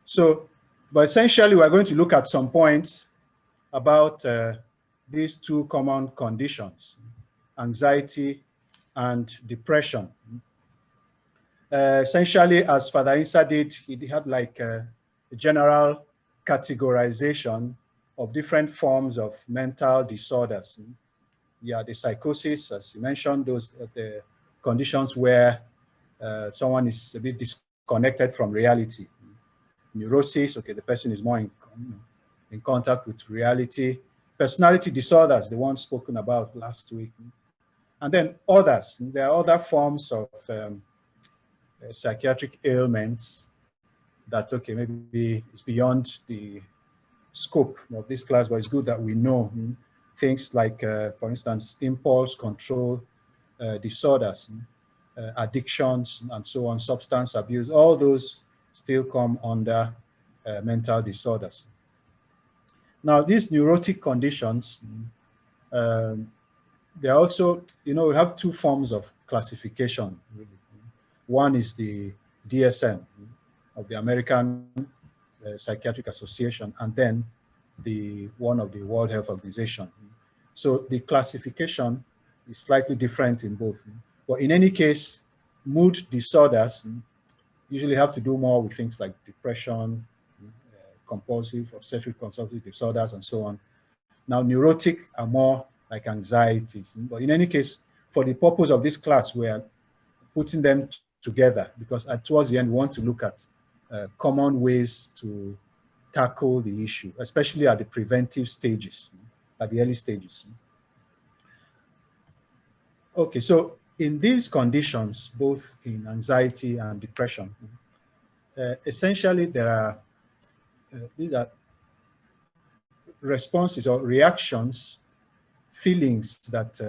So, but essentially, we're going to look at some points about these two common conditions, anxiety and depression. Essentially, as Father Insa did, he had like a general categorization of different forms of mental disorders. Yeah, the psychosis, as you mentioned, those the conditions where someone is a bit disconnected from reality. Neurosis, okay, the person is more in contact with reality. Personality disorders, the ones spoken about last week. And then others, there are other forms of psychiatric ailments that, okay, maybe it's beyond the scope of this class, but it's good that we know things like, for instance, impulse control disorders, addictions, and so on, substance abuse, all those still come under mental disorders. Now, these neurotic conditions, they are also, we have two forms of classification, really. One is the DSM of the American Psychiatric Association, and then the one of the World Health Organization. So the classification is slightly different in both. But in any case, mood disorders usually have to do more with things like depression, compulsive, obsessive compulsive disorders, and so on. Now, neurotic are more like anxieties. But in any case, for the purpose of this class, we are putting them together because towards the end, we want to look at common ways to tackle the issue, especially at the preventive stages, at the early stages. Okay, so in these conditions, both in anxiety and depression, essentially there are, these are responses or reactions, feelings that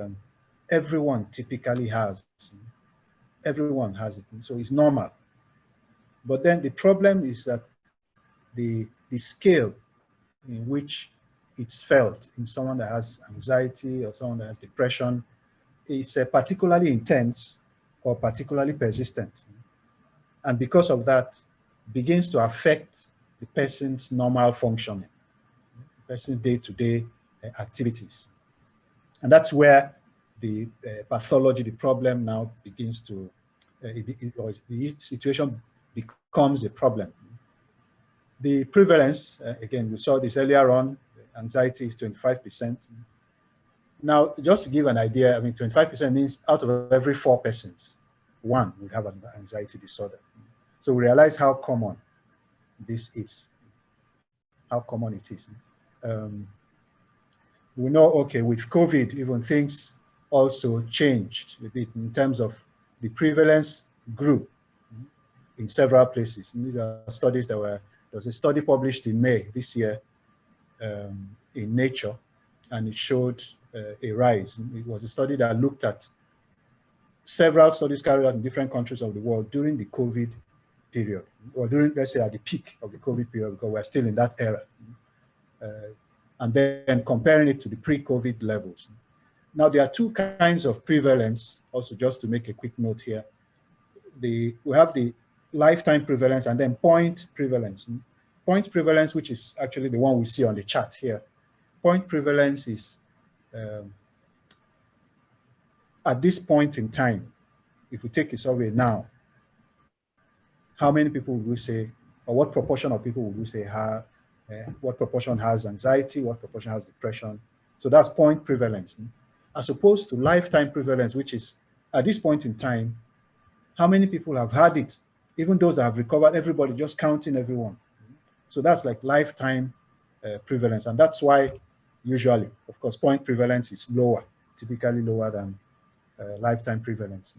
everyone typically has. Everyone has it, so it's normal. But then the problem is that the scale in which it's felt in someone that has anxiety or someone that has depression is particularly intense or particularly persistent. And because of that, begins to affect the person's normal functioning, the person's day-to-day activities. And that's where the pathology, the problem now begins to, the situation becomes a problem. The prevalence, again, we saw this earlier on, anxiety is 25%. Now, just to give an idea, I mean, 25% means out of every 4 persons, 1 would have an anxiety disorder. So we realize how common this is, how common it is. We know, okay, with COVID, even things also changed a bit in terms of the prevalence grew in several places. And these are studies that there was a study published in May this year in Nature, and it showed a rise. It was a study that looked at several studies carried out in different countries of the world during the COVID period, or during, let's say, at the peak of the COVID period, because we're still in that era. And then comparing it to the pre-COVID levels. Now, there are 2 kinds of prevalence, also just to make a quick note here. We have the lifetime prevalence and then point prevalence. Point prevalence, which is actually the one we see on the chart here. Point prevalence is at this point in time, if we take a survey now, how many people would we say, or what proportion of people would we say what proportion has anxiety, what proportion has depression? So that's point prevalence. As opposed to lifetime prevalence, which is at this point in time, how many people have had it, even those that have recovered, everybody, just counting everyone. So that's like lifetime prevalence. And that's why usually, of course, point prevalence is lower, typically lower than lifetime prevalence.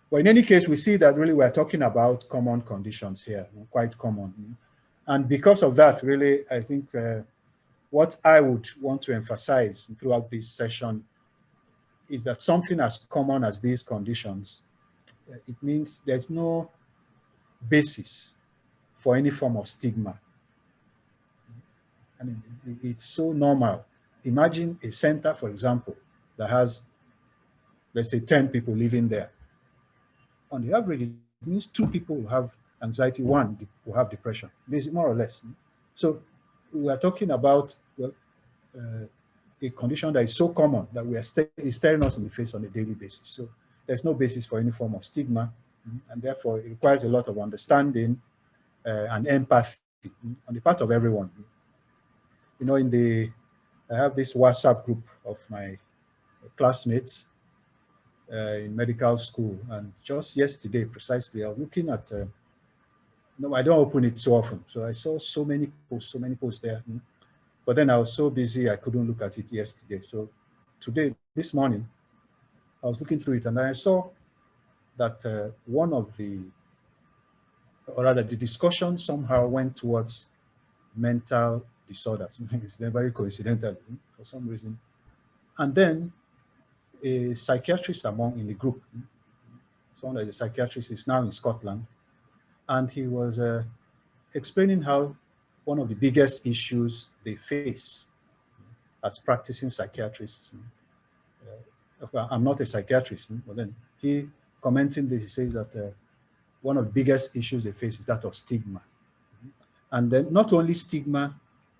But in any case, we see that really we're talking about common conditions here, quite common. And because of that, really, I think what I would want to emphasize throughout this session is that something as common as these conditions, it means there's no basis for any form of stigma. I mean, it's so normal. Imagine a center, for example, that has, let's say, 10 people living there. On the average, it means 2 people have anxiety, one will have depression, more or less. So we are talking about, well, a condition that is so common that we are is staring us in the face on a daily basis. So there's no basis for any form of stigma, and therefore it requires a lot of understanding and empathy on the part of everyone. You know, I have this WhatsApp group of my classmates in medical school, and just yesterday, precisely, I was looking at. No, I don't open it so often, so I saw so many posts there. But then I was so busy, I couldn't look at it yesterday. So today, this morning, I was looking through it, and then I saw that one of or rather, the discussion somehow went towards mental disorders. It's very coincidental for some reason. And then a psychiatrist in the group, someone like a psychiatrist, is now in Scotland, and he was explaining how one of the biggest issues they face as practicing psychiatrists. I'm not a psychiatrist, but then he commenting this, he says that one of the biggest issues they face is that of stigma. And then not only stigma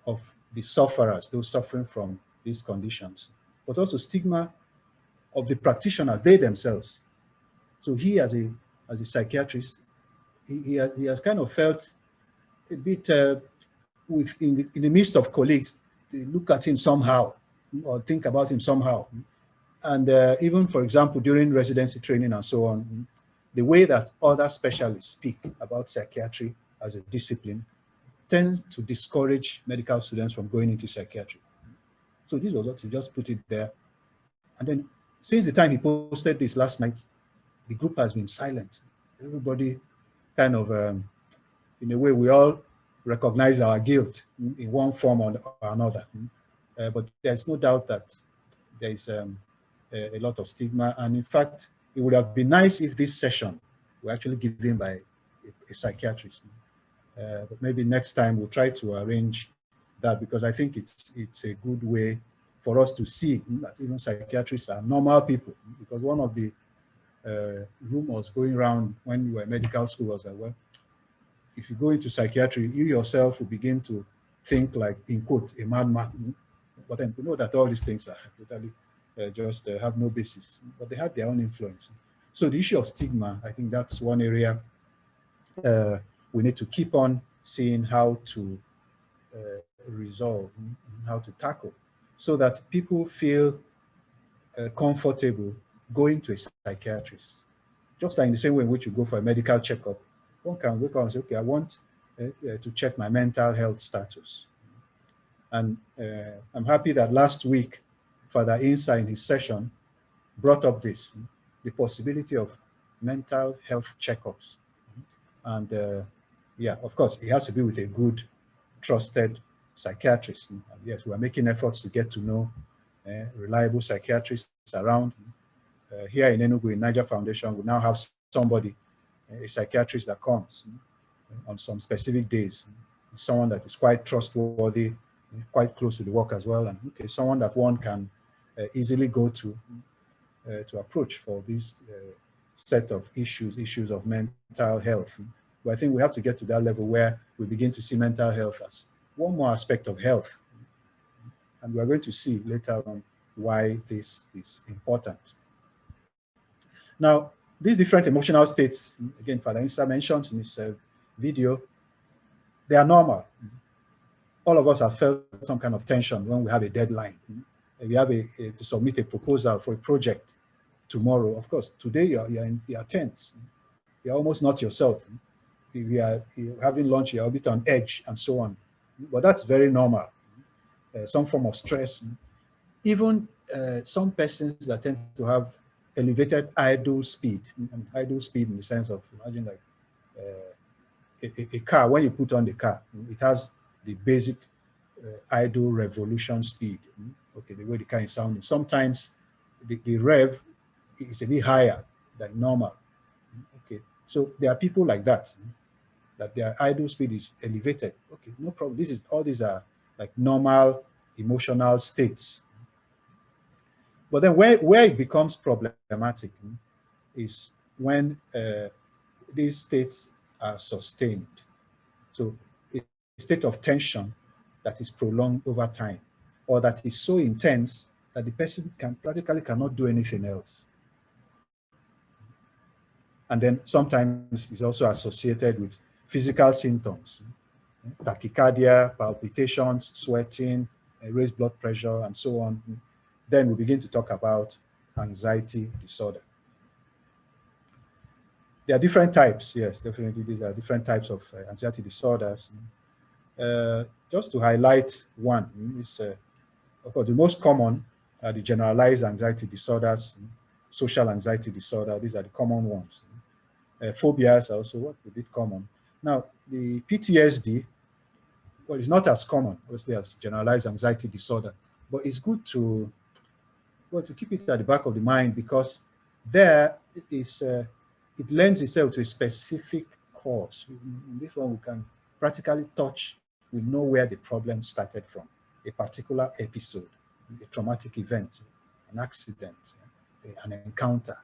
of the sufferers, those suffering from these conditions, but also stigma of the practitioners, they themselves. So he, as a psychiatrist, he has kind of felt a bit in the midst of colleagues, they look at him somehow or think about him somehow. And even, for example, during residency training and so on, the way that other specialists speak about psychiatry as a discipline tends to discourage medical students from going into psychiatry. So this was what he just put it there. And then since the time he posted this last night, the group has been silent. Everybody kind of, in a way, we all recognize our guilt in one form or another. But there's no doubt that there is a lot of stigma. And in fact, it would have been nice if this session were actually given by a psychiatrist. But maybe next time we'll try to arrange that, because I think it's a good way for us to see that even psychiatrists are normal people. Because one of the rumors going around when you were in medical school was that, well, if you go into psychiatry, you yourself will begin to think like, in quote, a madman. But then we know that all these things are totally just have no basis, but they have their own influence. So the issue of stigma, I think that's one area we need to keep on seeing how to resolve, how to tackle, so that people feel comfortable going to a psychiatrist. Just like in the same way in which you go for a medical checkup, one can wake up and say, okay, I want to check my mental health status. And I'm happy that last week, Father Insa in his session brought up this, the possibility of mental health checkups. And yeah, of course, it has to be with a good, trusted psychiatrist. And yes, we are making efforts to get to know reliable psychiatrists around. Here in Enugu, in Niger Foundation, we now have somebody, a psychiatrist that comes on some specific days, someone that is quite trustworthy, quite close to the work as well, and okay, someone that one can easily go to approach for this set of issues of mental health. But I think we have to get to that level where we begin to see mental health as one more aspect of health. And we're going to see later on why this is important. Now, these different emotional states, again, Father Insa mentioned in his video, they are normal. All of us have felt some kind of tension when we have a deadline. We have to submit a proposal for a project tomorrow. Of course, today you're tense. You're almost not yourself. If you're having lunch, you're a bit on edge and so on. But that's very normal. Some form of stress. Even some persons that tend to have elevated idle speed, and idle speed in the sense of, imagine like a car, when you put on the car, it has the basic idle revolution speed. Okay, the way the car is sounding. Sometimes the rev is a bit higher than normal. Okay, so there are people like that their idle speed is elevated. Okay, no problem. All these are like normal emotional states. But then where it becomes problematic is when these states are sustained. So a state of tension that is prolonged over time, or that is so intense that the person practically cannot do anything else. And then sometimes it's also associated with physical symptoms, tachycardia, palpitations, sweating, raised blood pressure, and so on. Then we begin to talk about anxiety disorder. There are different types, yes, definitely. These are different types of anxiety disorders. Just to highlight one, is of course the most common are the generalized anxiety disorders, social anxiety disorder. These are the common ones. Phobias are also what a bit common. Now, the PTSD, well, it's not as common, obviously, as generalized anxiety disorder, but it's good to, well, to keep it at the back of the mind, because there it is, it lends itself to a specific cause. In this one, we can practically touch, we know where the problem started from, a particular episode, a traumatic event, an accident, an encounter,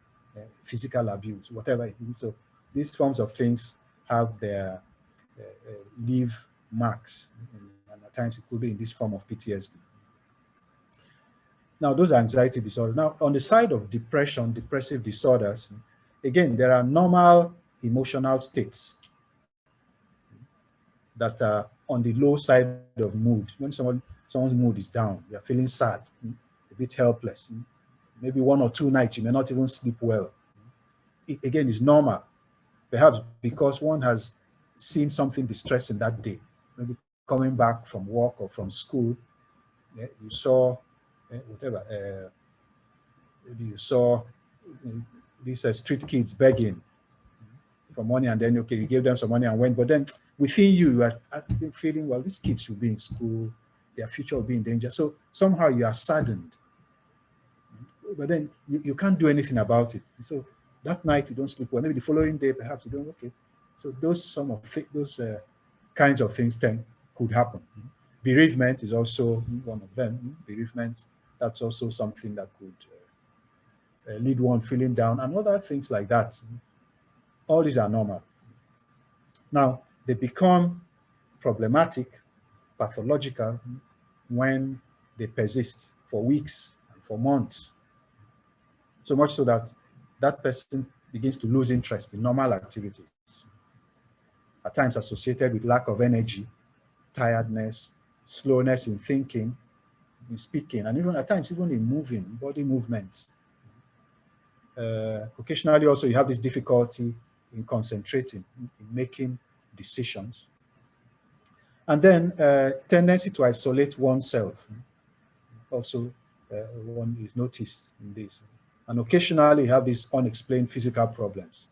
physical abuse, whatever it is. So these forms of things have their leave marks, and at times it could be in this form of PTSD. Now, those are anxiety disorders. Now, on the side of depression, depressive disorders, again, there are normal emotional states that are on the low side of mood. When someone's mood is down, you're feeling sad, a bit helpless. Maybe 1 or 2 nights, you may not even sleep well. It, again, is normal, perhaps because one has seen something distressing that day. Maybe coming back from work or from school, you saw whatever. Maybe you saw these street kids begging for money, and then, okay, you gave them some money and went. But then within you, you are feeling, well, these kids should be in school, their future will be in danger. So somehow you are saddened. But then you can't do anything about it. So that night you don't sleep well. Maybe the following day, perhaps you don't. Okay. So those those kinds of things could happen. Bereavement is also one of them. Bereavement, that's also something that could lead one feeling down, and other things like that. All these are normal. Now, they become problematic, pathological, when they persist for weeks and for months. So much so that that person begins to lose interest in normal activities, at times associated with lack of energy, tiredness, slowness in thinking, in speaking, and even at times even in moving, body movements. Occasionally also you have this difficulty in concentrating, in making decisions. And then tendency to isolate oneself also one is noticed in this. And occasionally you have these unexplained physical problems,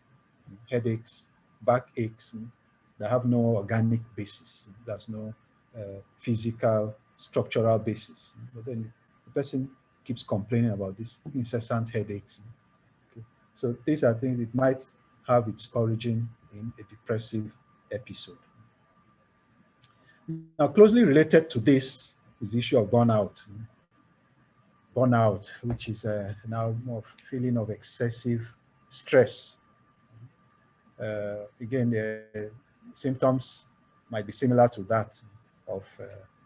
headaches, backaches that have no organic basis. There's no physical, structural basis. But then the person keeps complaining about these incessant headaches. Okay. So these are things that might have its origin in a depressive episode. Now, closely related to this is the issue of burnout. Burnout, which is now more feeling of excessive stress. Again, the symptoms might be similar to that of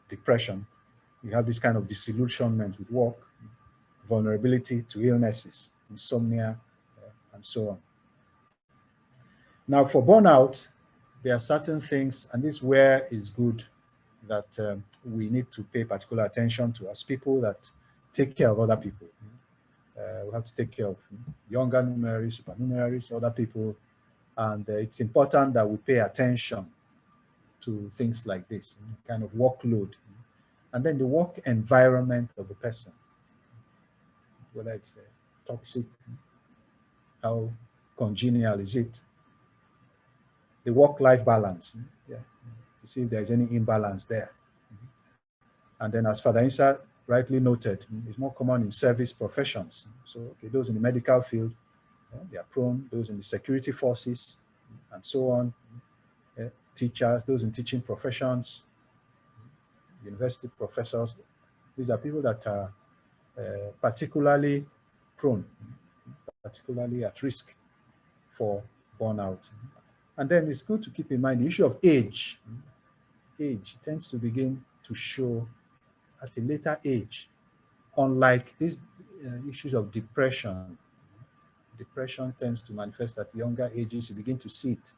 depression. You have this kind of disillusionment with work, vulnerability to illnesses, insomnia, and so on. Now, for burnout, there are certain things, and this is where it's good that we need to pay particular attention to as people that take care of other people. We have to take care of younger numeraries, supernumeraries, other people, and it's important that we pay attention to things like this, kind of workload, and then the work environment of the person, whether it's toxic, how congenial is it, the work-life balance, yeah, to see if there's any imbalance there. And then, as Father Insa rightly noted, it's more common in service professions. So, okay, those in the medical field, they are prone, those in the security forces, and so on. Teachers, those in teaching professions, university professors, these are people that are particularly prone, particularly at risk for burnout. And then it's good to keep in mind the issue of age. Age tends to begin to show at a later age, unlike these issues of depression. Depression tends to manifest at younger ages. You begin to see it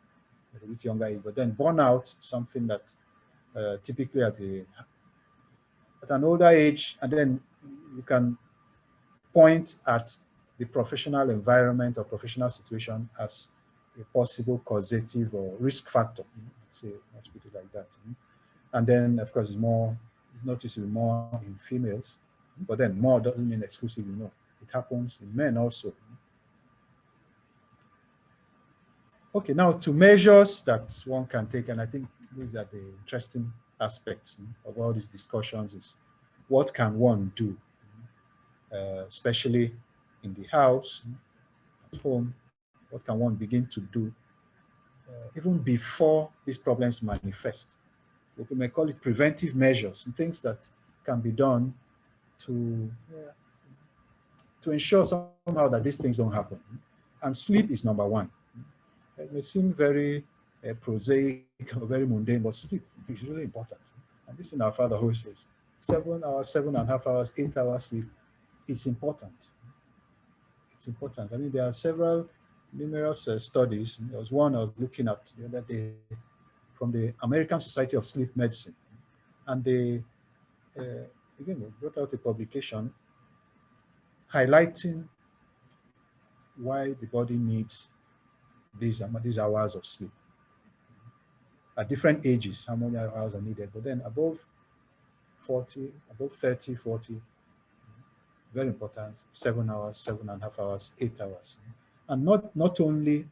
at a bit younger age. But then burnout, something that typically at an older age, and then you can point at the professional environment or professional situation as a possible causative or risk factor. Say, let's put it like that. And then, of course, it's more noticeable more in females, but then more doesn't mean exclusively. No, it happens in men also. Okay, now to measures that one can take, and I think these are the interesting aspects of all these discussions is what can one do, especially in the house, at home, what can one begin to do even before these problems manifest? We may call it preventive measures and things that can be done to ensure somehow that these things don't happen. And sleep is number one. It may seem very prosaic or very mundane, but sleep is really important. And this is our father always says, 7 hours, 7.5 hours, 8 hours sleep, it's important. It's important. I mean, there are numerous studies. There was one I was looking at the other day from the American Society of Sleep Medicine. And they, again, they brought out a publication highlighting why the body needs these hours of sleep. At different ages, how many hours are needed. But then above 40, above 30, 40, very important, 7 hours, 7.5 hours, 8 hours. And not only,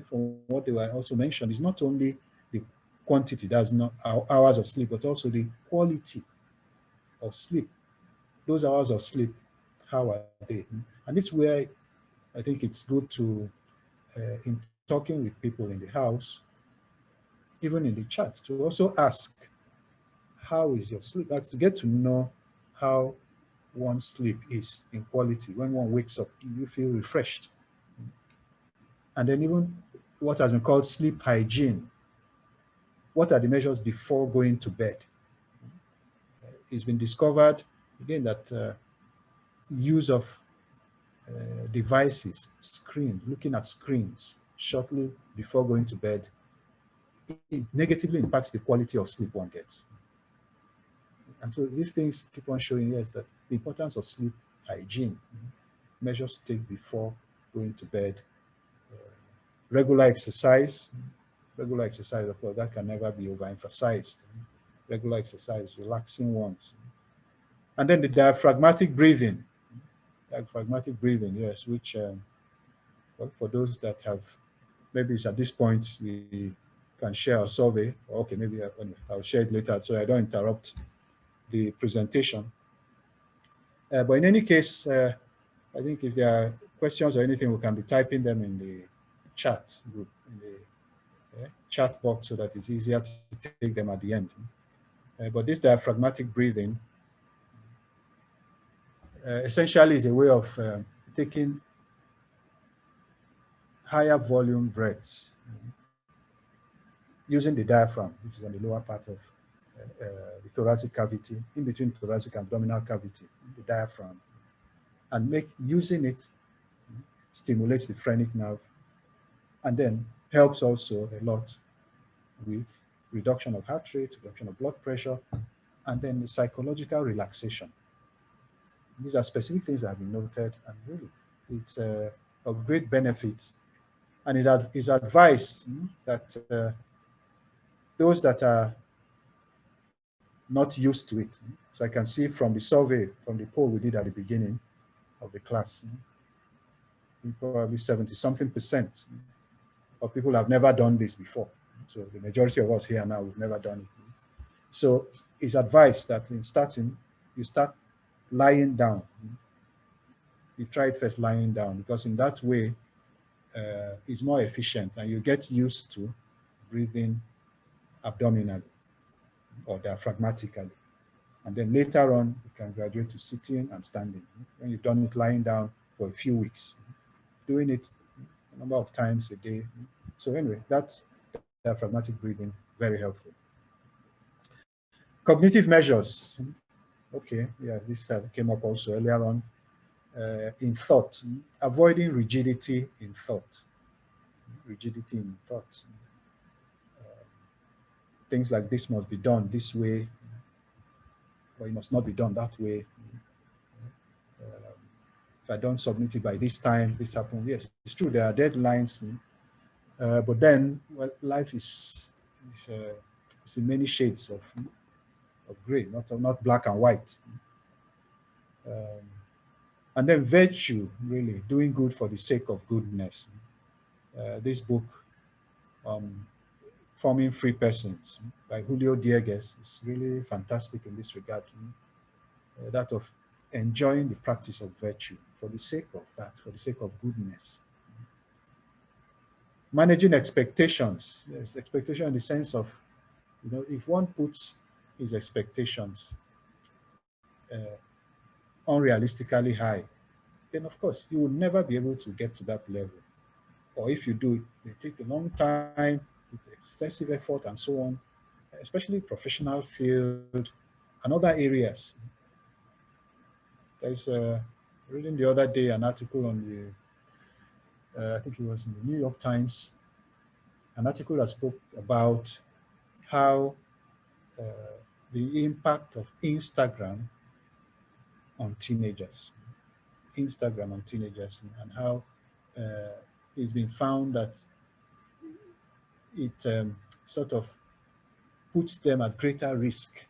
from what they were also mentioned, is not only the quantity, that's not hours of sleep, but also the quality of sleep. Those hours of sleep, how are they? And it's where I think it's good to, in talking with people in the house, even in the chat, to also ask, how is your sleep? That's to get to know how one's sleep is in quality. When one wakes up, you feel refreshed. And then even what has been called sleep hygiene. What are the measures before going to bed? It's been discovered, again, that use of devices, looking at screens shortly before going to bed, it negatively impacts the quality of sleep one gets. And so these things keep on showing us that the importance of sleep hygiene, measures to take before going to bed, regular exercise, of course, that can never be overemphasized. Regular exercise, relaxing ones. And then the diaphragmatic breathing. Diaphragmatic breathing, yes, which, well, for those that have, maybe it's at this point, we can share a survey. Okay, maybe I'll share it later so I don't interrupt the presentation. But in any case, I think if there are questions or anything, we can be typing them in the chat group, in the chat box, so that it's easier to take them at the end. But this diaphragmatic breathing essentially is a way of taking higher volume breaths using the diaphragm, which is on the lower part of the thoracic cavity, in between thoracic and abdominal cavity, the diaphragm, and using it stimulates the phrenic nerve, and then helps also a lot with reduction of heart rate, reduction of blood pressure, and then the psychological relaxation. These are specific things that have been noted, and really, it's of great benefit. And it is advised that those that are not used to it, so I can see from the survey, from the poll we did at the beginning of the class, probably 70-something% of people have never done this before. So the majority of us here now, we've never done it. So it's advised that in starting, you start lying down. You try it first lying down, because in that way, it's more efficient, and you get used to breathing abdominally or diaphragmatically. And then later on, you can graduate to sitting and standing. When you've done it lying down for a few weeks, doing it a number of times a day. So anyway, that's diaphragmatic breathing, very helpful. Cognitive measures. Okay, yeah, this came up also earlier on. In thought, avoiding rigidity in thought. Rigidity in thought. Things like this must be done this way, or it must not be done that way. If I don't submit it by this time, this happens. Yes, it's true, there are deadlines, but then, well, life is in many shades of gray, not black and white. Um, and then virtue, really, doing good for the sake of goodness. This book, Forming Free Persons, by Julio Diegues, is really fantastic in this regard. That of enjoying the practice of virtue for the sake of that, for the sake of goodness. Managing expectations. Yes, expectation in the sense of, if one puts his expectations uh, unrealistically high, then of course you will never be able to get to that level. Or if you do, it may take a long time with excessive effort and so on, especially professional field and other areas. There's reading the other day an article on I think it was in the New York Times, an article that spoke about how uh, the impact of on teenagers, Instagram on teenagers, and how it's been found that it sort of puts them at greater risk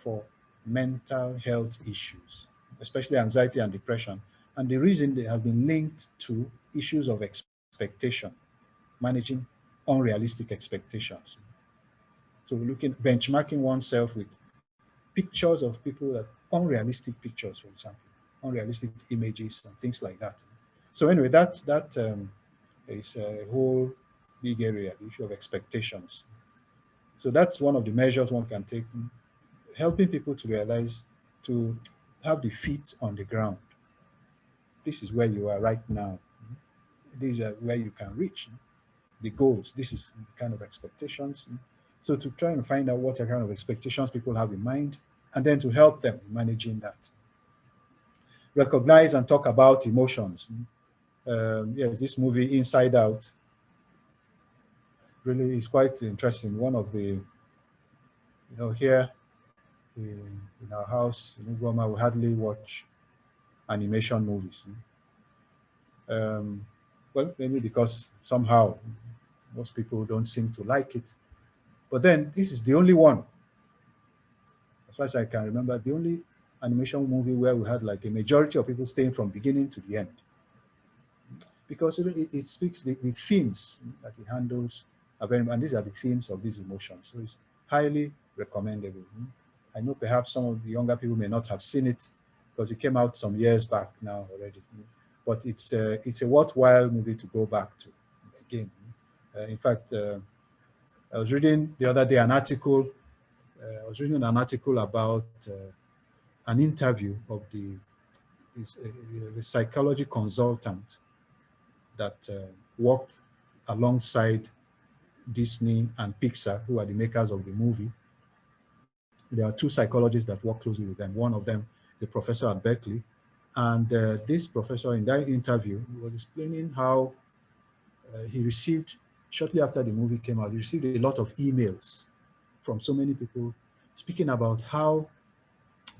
for mental health issues, especially anxiety and depression. And the reason it has been linked to issues of expectation, managing unrealistic expectations. So we're looking, benchmarking oneself with pictures of people that unrealistic pictures, for example, unrealistic images and things like that. So anyway, that is a whole big area, the issue of expectations. So that's one of the measures one can take, helping people to realize, to have the feet on the ground. This is where you are right now. These are where you can reach. The goals. This is the kind of expectations. So to try and find out what kind of expectations people have in mind, and then to help them in managing that. Recognize and talk about emotions. Yes, this movie Inside Out really is quite interesting. One of the, here in our house in Ugoma, we hardly watch animation movies. Well, maybe because somehow most people don't seem to like it. But then this is the only one, as far as I can remember, the only animation movie where we had like a majority of people staying from beginning to the end. Because it speaks, the themes that it handles are very, and these are the themes of these emotions. So it's highly recommendable. I know perhaps some of the younger people may not have seen it because it came out some years back now already. But it's a worthwhile movie to go back to again. In fact, I was reading the other day an article. I was reading an article about an interview of the psychology consultant that worked alongside Disney and Pixar, who are the makers of the movie. There are two psychologists that work closely with them. One of them is a professor at Berkeley. And this professor, in that interview, was explaining how he received, shortly after the movie came out, he received a lot of emails from so many people speaking about how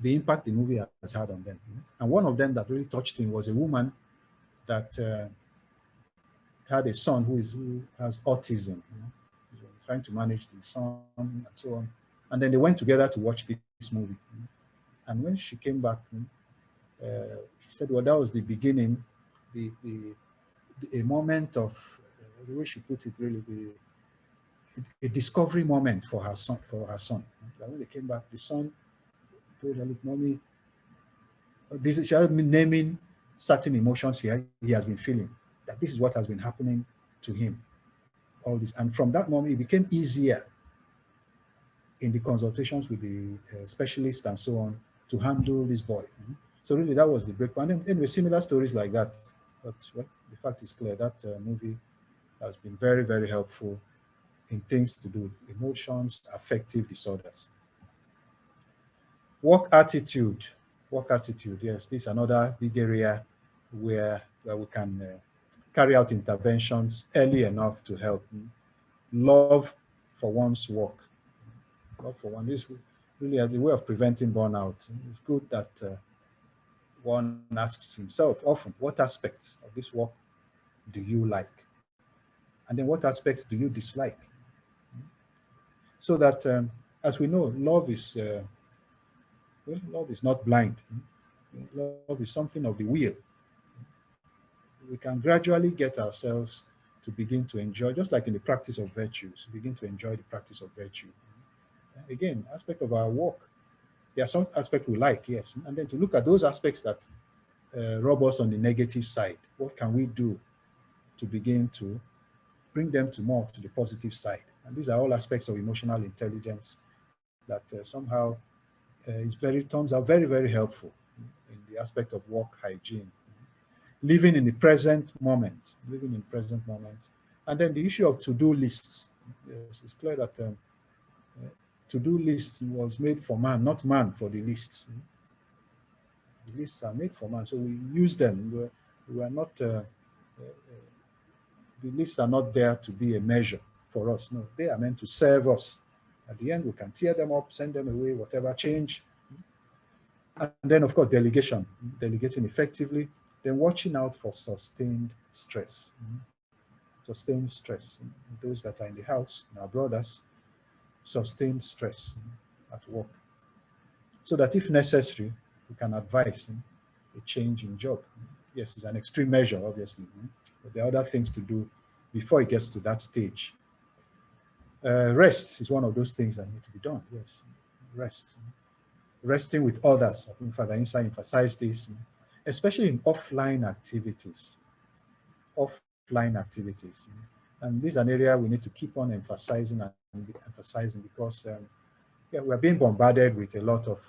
the impact the movie has had on them. And one of them that really touched him was a woman that had a son who has autism, trying to manage the son and so on. And then they went together to watch this movie. And when she came back, she said, well, that was the beginning, a moment of, the way she put it, really, a discovery moment for her son. That when they came back, the son told her, look, mommy, she started naming certain emotions he has been feeling, that this is what has been happening to him, all this. And from that moment, it became easier in the consultations with the specialist and so on to handle this boy. So really, that was the breakpoint. And anyway, similar stories like that. But well, the fact is clear that movie has been very, very helpful in things to do with emotions, affective disorders. Work attitude. Work attitude, yes, this is another big area where we can carry out interventions early enough to help. Love for one's work. Love for one. This really as a way of preventing burnout. It's good that one asks himself often, what aspects of this work do you like? And then what aspects do you dislike? So that, as we know, love is not blind. Love is something of the will. We can gradually get ourselves to begin to enjoy, just like in the practice of virtues, begin to enjoy the practice of virtue. Again, aspect of our work. There are some aspects we like, yes, and then to look at those aspects that rub us on the negative side. What can we do to begin to bring them to more to the positive side? And these are all aspects of emotional intelligence that somehow turns out very, very helpful in the aspect of work hygiene. Living in the present moment, living in the present moment. And then the issue of to-do lists. Yes, it's clear that to-do lists was made for man, not man for the lists. The lists are made for man, so we use them. We are not, the lists are not there to be a measure for us. No, they are meant to serve us. At the end, we can tear them up, send them away, whatever, change. And then, of course, delegation, delegating effectively, then watching out for sustained stress. Sustained stress. Those that are in the house, our brothers, sustained stress at work. So that if necessary, we can advise a change in job. Yes, it's an extreme measure, obviously, but there are other things to do before it gets to that stage. Rest is one of those things that need to be done. Yes, rest. Resting with others. I think Father Insa emphasized this, especially in offline activities. Offline activities. And this is an area we need to keep on emphasizing because yeah, we're being bombarded with a lot of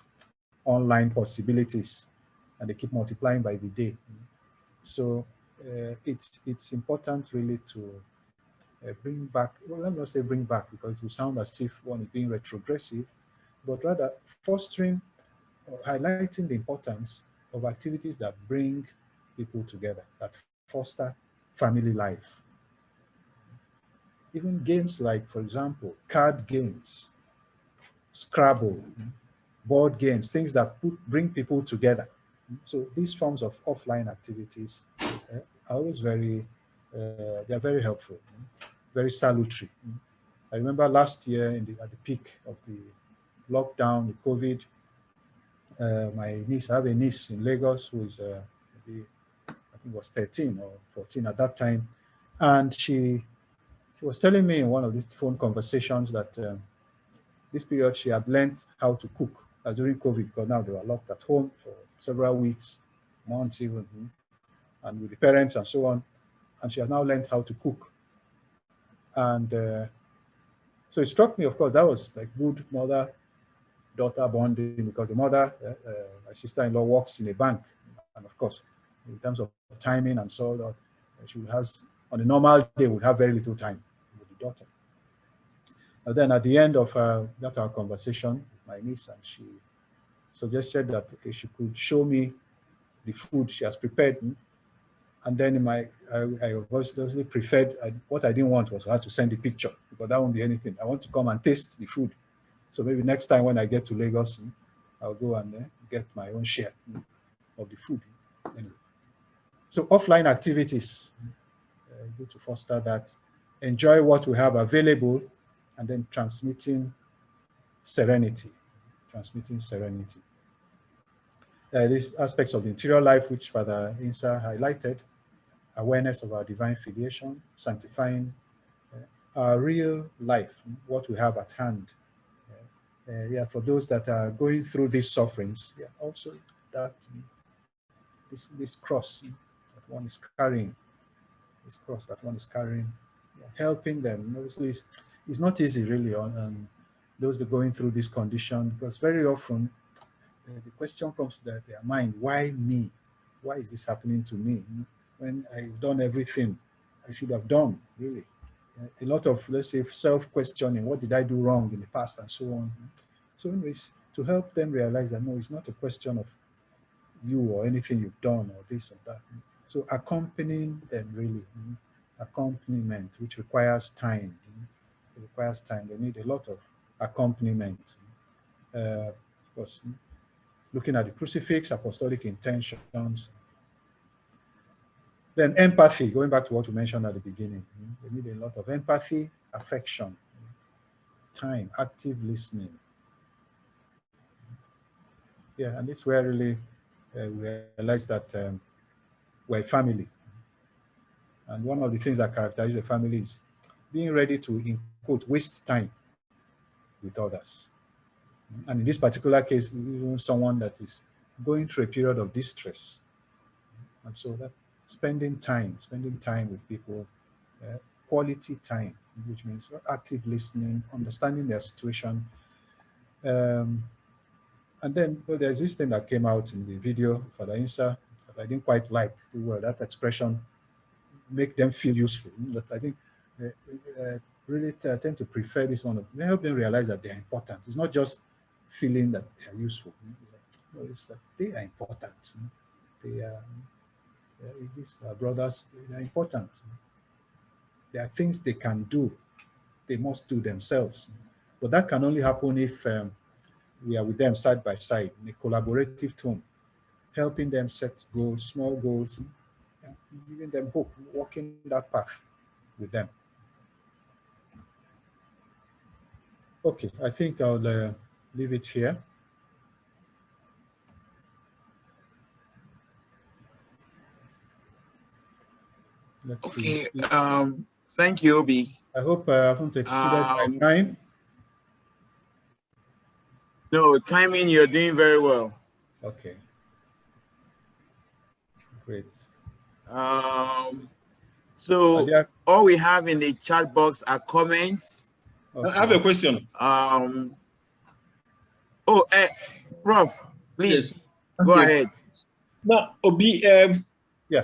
online possibilities and they keep multiplying by the day. So it's important really to bring back, well, let me not say bring back because it will sound as if one is being retrogressive, but rather fostering or highlighting the importance of activities that bring people together, that foster family life. Even games like, for example, card games, Scrabble, board games, things that bring people together. So these forms of offline activities are always they are very helpful, very salutary. I remember last year at the peak of the lockdown, the COVID, my niece, I have a niece in Lagos who is maybe, I think was 13 or 14 at that time. And she was telling me in one of these phone conversations that this period she had learned how to cook during COVID, because now they were locked at home for several weeks, months even, and with the parents and so on. And she has now learned how to cook. And so it struck me, of course, that was like good mother-daughter bonding, because the mother, my sister-in-law, works in a bank. And of course, in terms of timing and so on, she has, on a normal day, would have very little time with the daughter. And then at the end of that our conversation with my niece, and she suggested that okay, she could show me the food she has prepared. And then I obviously preferred, what I didn't want was for her to send the picture, because that won't be anything. I want to come and taste the food. So maybe next time when I get to Lagos, I'll go and get my own share of the food. Anyway. So offline activities, good to foster that. Enjoy what we have available, and then transmitting serenity. Transmitting serenity. These aspects of the interior life, which Father Insa highlighted, awareness of our divine filiation, sanctifying our real life, what we have at hand. Yeah, for those that are going through these sufferings, yeah, also that this cross that one is carrying, yeah, helping them. Obviously, it's not easy really on those that are going through this condition, because very often the question comes to their mind: why me? Why is this happening to me? When I've done everything I should have done, really. a lot of, let's say, self-questioning. What did I do wrong in the past, and so on. So anyways, to help them realize that no, it's not a question of you or anything you've done or this or that. So accompanying them really, accompaniment, which requires time. It requires time. They need a lot of accompaniment. Of course, looking at the crucifix, apostolic intentions. Then empathy, going back to what we mentioned at the beginning. They need a lot of empathy, affection, time, active listening. Yeah, and it's where really we realize that we're a family. And one of the things that characterizes a family is being ready to, in quote, waste time with others. And in this particular case, even someone that is going through a period of distress. And so that spending time with people, quality time, which means active listening, understanding their situation. And then there's this thing that came out in the video, Father Insa, that I didn't quite like the word, that expression, make them feel useful. But I think really tend to prefer this one. They help them realize that they're important. It's not just feeling that they're useful. It's that they are important. They are, these brothers, they are important. There are things they can do. They must do themselves. But that can only happen if we are with them side by side in a collaborative tone, helping them set goals, small goals, giving them hope, walking that path with them. Okay, I think I'll leave it here. Let's okay. see. Thank you, Obi. I hope I haven't exceeded my time. No, timing, you're doing very well. Okay. Great. So all we have in the chat box are comments. Okay. I have a question. Prof, please go ahead. Now, Obi,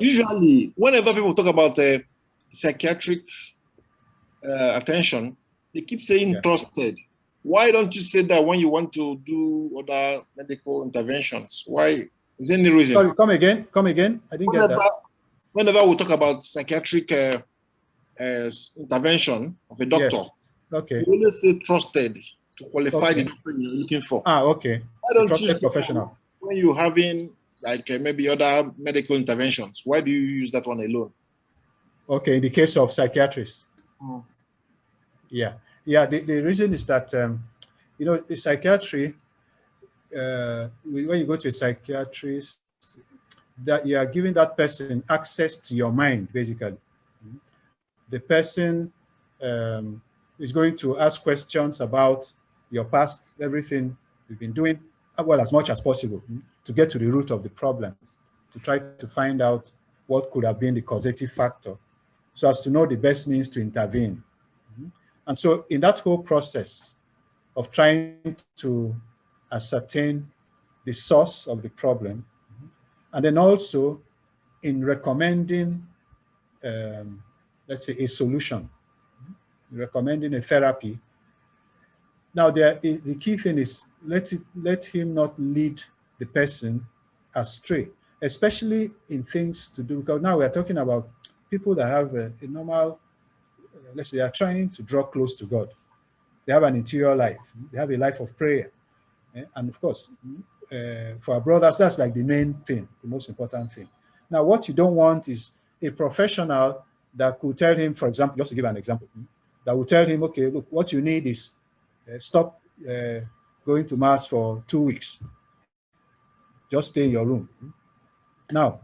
usually whenever people talk about psychiatric attention, they keep saying trusted. Why don't you say that when you want to do other medical interventions? Why? Is there any reason? Sorry, come again. I didn't get that. Whenever we talk about psychiatric intervention of a doctor, okay, we always say trusted to qualify the doctor you're looking for. Okay. Why don't you say professional when you're having like maybe other medical interventions? Why do you use that one alone? Okay, in the case of psychiatrists. Yeah. The reason is that the psychiatry. When you go to a psychiatrist, that you are giving that person access to your mind, basically. The person is going to ask questions about your past, everything you've been doing, well, as much as possible, to get to the root of the problem, to try to find out what could have been the causative factor, so as to know the best means to intervene. And so in that whole process of trying to ascertain the source of the problem, and then also in recommending, let's say, a solution, recommending a therapy. Now, the key thing is let him not lead the person astray, especially in things to do, because now we are talking about people that have a normal, let's say, they are trying to draw close to God. They have an interior life. They have a life of prayer. And of course, for our brothers, that's like the main thing, the most important thing. Now, what you don't want is a professional that could tell him, for example, just to give an example, that will tell him, okay, look, what you need is stop going to Mass for 2 weeks. Just stay in your room. Now,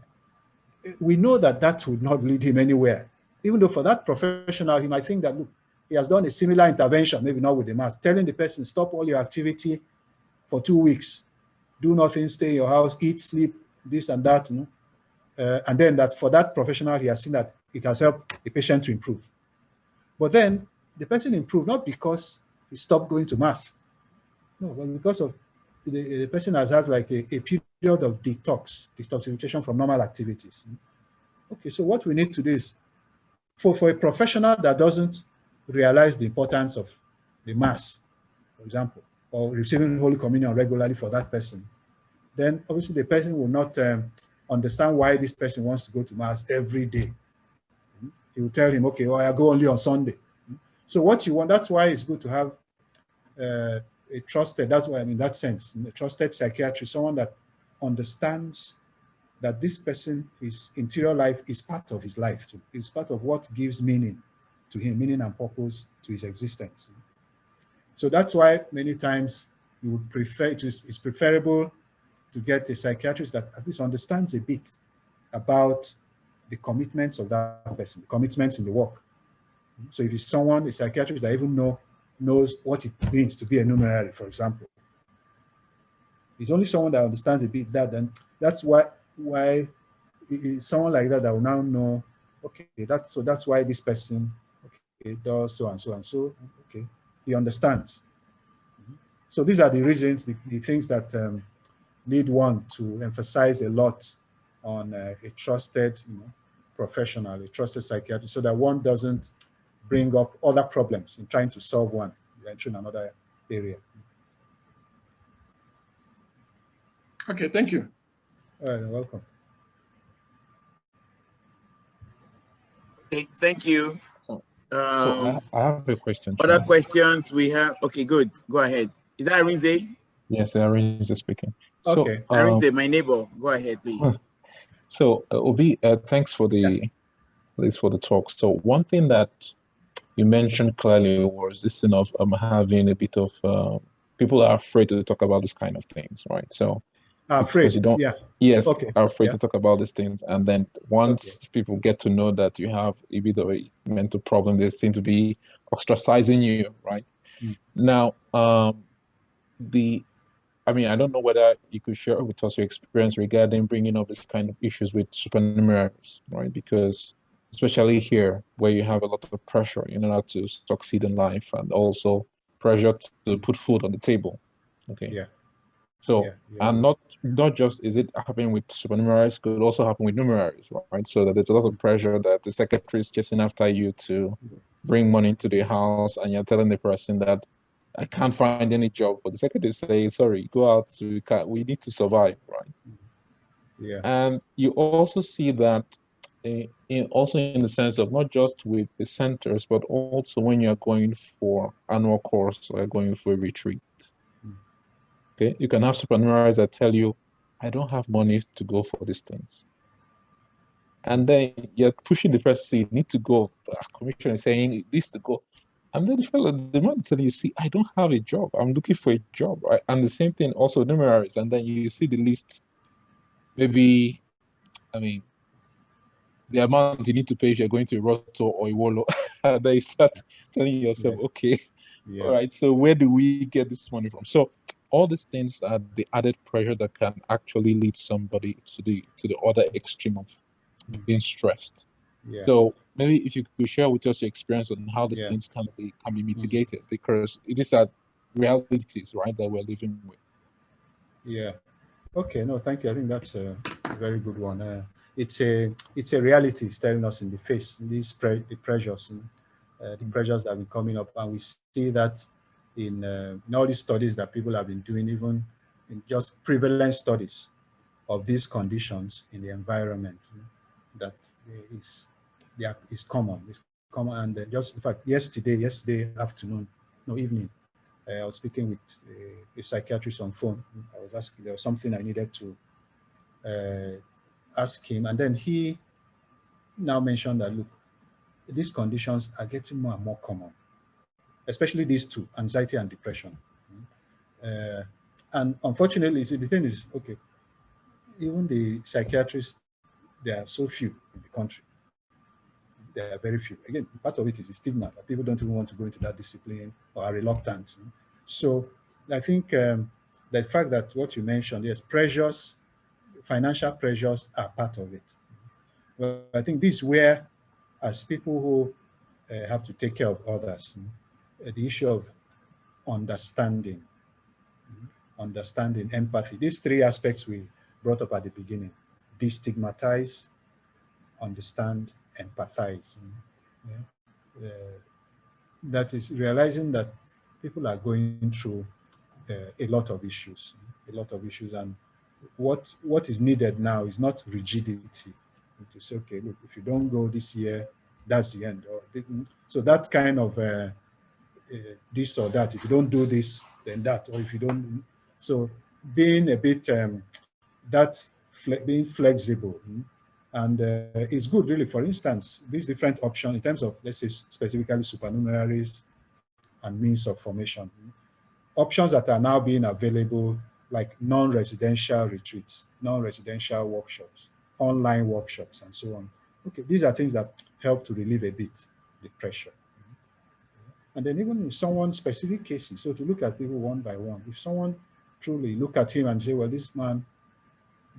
we know that that would not lead him anywhere. Even though for that professional, he might think that, look, he has done a similar intervention, maybe not with the Mass, telling the person, stop all your activity for 2 weeks. Do nothing, stay in your house, eat, sleep, this and that. And then that for that professional, he has seen that it has helped the patient to improve. But then the person improved not because he stopped going to Mass. No, but because of the person has had like a period of detoxification from normal activities. Okay, so what we need to do is, for a professional that doesn't realize the importance of the Mass, for example, or receiving Holy Communion regularly for that person, then obviously the person will not understand why this person wants to go to Mass every day. He will tell him, okay, well, I go only on Sunday. So what you want, that's why it's good to have a trusted, that's why, in that sense, a trusted psychiatrist, someone that understands that this person, his interior life is part of his life too. It's part of what gives meaning to him, meaning and purpose to his existence. So that's why many times you would prefer, it's preferable to get a psychiatrist that at least understands a bit about the commitments of that person, the commitments in the work. So if it's someone, a psychiatrist that even knows what it means to be a numerary, for example, it's only someone that understands a bit that, then that's why it's someone like that will now know, okay, that's why this person, okay, does so and so and so, okay, he understands. So these are the reasons, the things that lead one to emphasize a lot on a trusted, professional, a trusted psychiatrist, so that one doesn't bring up other problems in trying to solve one, entering another area. Okay, thank you. All right, you're welcome. Okay, thank you. So I have a question. Other questions we have? Okay, good. Go ahead. Is that Arinze? Yes, Arinze speaking. Okay. So, Arinze, my neighbor. Go ahead, please. So, Obi, thanks for the talk. So, one thing that you mentioned clearly was this thing of having a bit of people are afraid to talk about this kind of things, right? So, afraid, you don't, yeah. Yes, okay. are afraid to talk about these things, and then once people get to know that you have a bit of a mental problem, they seem to be ostracizing you, right? Now, I mean, I don't know whether you could share with us your experience regarding bringing up this kind of issues with supernumeraries, right? Because especially here, where you have a lot of pressure in order to succeed in life, and also pressure to put food on the table. Okay. Yeah. So, and not just is it happening with supernumeraries, could also happen with numeraries, right? So that there's a lot of pressure that the secretary is chasing after you to bring money into the house, and you're telling the person that I can't find any job, but the secretary says, sorry, go out, so we need to survive, right? Yeah. And you also see that also in the sense of not just with the centers, but also when you're going for annual course or going for a retreat. Okay, you can have supernumeraries that tell you, I don't have money to go for these things. And then you're pushing the person, you need to go. Commissioner is saying, it needs to go. And then the man is telling you, see, I don't have a job. I'm looking for a job, right? And the same thing also numeraries. And then you see the list, maybe, I mean, the amount you need to pay if you're going to a Roto or a Wolo. And then you start telling yourself, okay, all right, so where do we get this money from? So all these things are the added pressure that can actually lead somebody to the other extreme of being stressed. Yeah. So maybe if you could share with us your experience on how these things can be mitigated, because these are realities, right, that we're living with. Yeah. Okay. No, thank you. I think that's a very good one. It's a reality. It's staring us in the face. These the pressures, the pressures that have been coming up, and we see that in all these studies that people have been doing, even in just prevalence studies of these conditions in the environment, that is common. It's common, and just in fact, yesterday afternoon, no evening, I was speaking with a psychiatrist on phone. I was asking, there was something I needed to ask him, and then he now mentioned that, look, these conditions are getting more and more common, especially these two, anxiety and depression. And unfortunately, see, the thing is, okay, even the psychiatrists, there are so few in the country. There are very few. Again, part of it is the stigma that people don't even want to go into that discipline or are reluctant. So I think the fact that what you mentioned, yes, pressures, financial pressures are part of it. Well, I think this is where, as people who have to take care of others, the issue of understanding, empathy, these three aspects we brought up at the beginning: destigmatize, understand, empathize. that is realizing that people are going through a lot of issues, and what is needed now is not rigidity. To say, okay, look, if you don't go this year, that's the end. So that kind of this or that. If you don't do this, then that, or if you don't. So being a bit being flexible, and it's good really. For instance, these different options in terms of, let's say, specifically supernumeraries and means of formation, options that are now being available, like non-residential retreats, non-residential workshops, online workshops, and so on. Okay, these are things that help to relieve a bit the pressure. And then even in someone's specific cases, so to look at people one by one, if someone truly look at him and say, well, this man,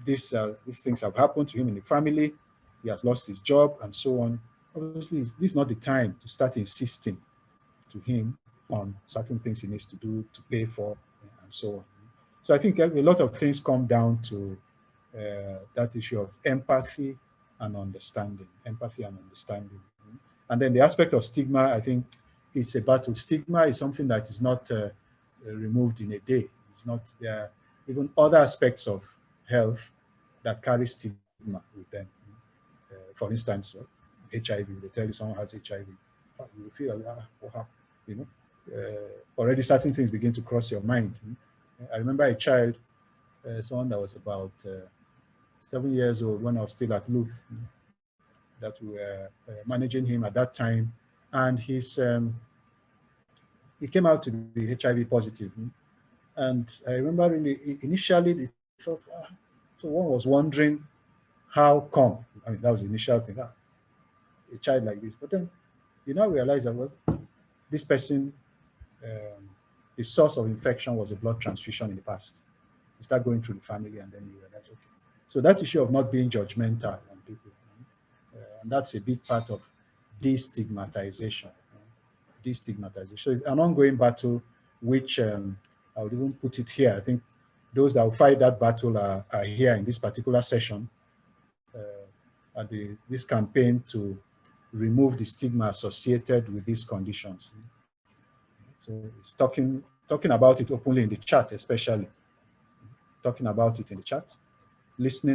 these things have happened to him in the family, he has lost his job and so on, obviously this is not the time to start insisting to him on certain things he needs to do, to pay for, and so on. So I think a lot of things come down to that issue of empathy and understanding. And then the aspect of stigma, I think it's a battle. Stigma is something that is not removed in a day. It's not there. Even other aspects of health that carry stigma with them. For instance, HIV. They tell you someone has HIV, you feel already certain things begin to cross your mind. I remember a child, someone that was about 7 years old when I was still at Luth, that we were managing him at that time, and he came out to be HIV positive. And I remember really initially they thought, so one was wondering how come. I mean, that was the initial thing, a child like this. But then you now realize that, well, this person, the source of infection was a blood transfusion in the past. You start going through the family and then you realize, okay. So that issue of not being judgmental on people, and that's a big part of destigmatization. So it's an ongoing battle, which I would even put it here. I think those that will fight that battle are here in this particular session, at this campaign to remove the stigma associated with these conditions. So it's talking about it openly in the chat, especially talking about it in the chat, listening